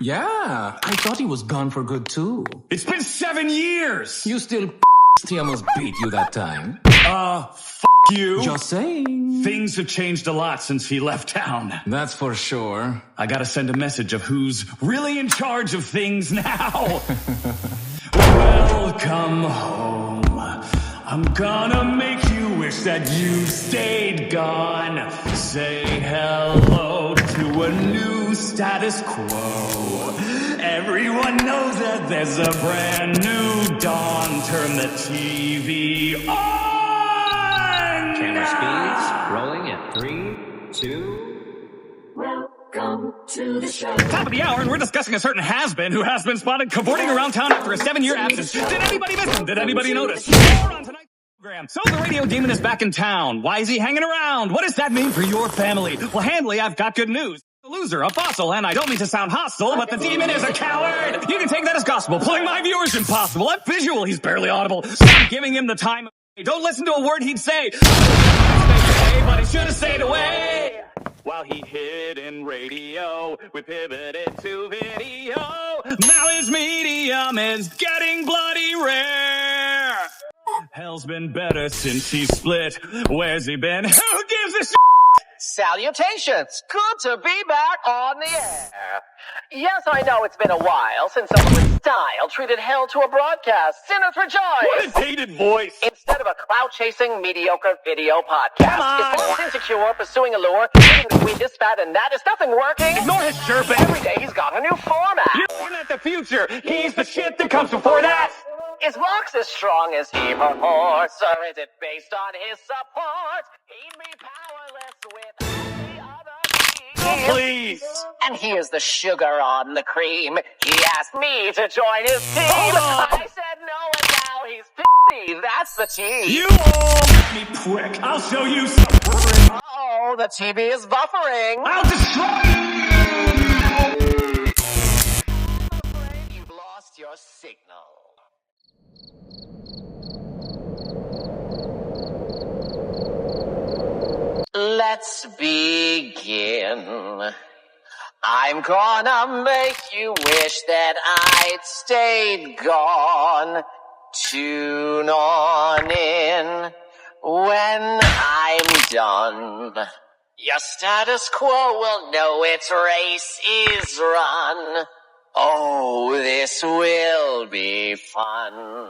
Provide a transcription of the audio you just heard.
Yeah, I thought he was gone for good too. It's been 7 years! You still he almost beat you that time. You. Just saying. Things have changed a lot since he left town. That's for sure. I gotta send a message of who's really in charge of things now. Welcome home. I'm gonna make you wish that you stayed gone. Say hello to a new status quo. Everyone knows that there's a brand new dawn. Turn the TV on. Camera speeds rolling at 3, 2. Welcome to the show. Top of the hour, and we're discussing a certain has-been who has been spotted cavorting around town after a 7-year absence. Did anybody miss him? Did anybody notice? More on tonight's program. So the radio demon is back in town. Why is he hanging around? What does that mean for your family? Well, Handley, I've got good news. A loser, a fossil, and I don't mean to sound hostile, but the demon is a coward. You can take that as gospel. Pulling my viewers impossible. I'm visual. He's barely audible. Stop giving him the time. Don't listen to a word he'd say. But he should have stayed away. While he hid in radio, we pivoted to video. Now his medium is getting bloody rare. Hell's been better since he split. Where's he been? Who gives a shit? Salutations! Good to be back on the air. Yes, I know it's been a while since someone with style treated hell to a broadcast. Sinners rejoice! What a dated voice! Instead of a clout-chasing, mediocre video podcast. Come on! It's almost insecure, pursuing a lure, eating the sweet, this, fat, and that. Is nothing working? Ignore his chirping! Every day he's got a new format. You're looking at the future! He's the shit that comes before that! Is Vox as strong as he purports, or is it based on his support? He'd be powerless with the other team. Please! And here's the sugar on the cream. He asked me to join his team. I said no, and now he's 50. That's the team. You all me prick! I'll show you some. Oh, the TV is buffering. I'll destroy you! I'm afraid you've lost your signal. Let's begin. I'm gonna make you wish that I'd stayed gone. Tune on in when I'm done. Your status quo will know its race is run. Oh, this will be fun.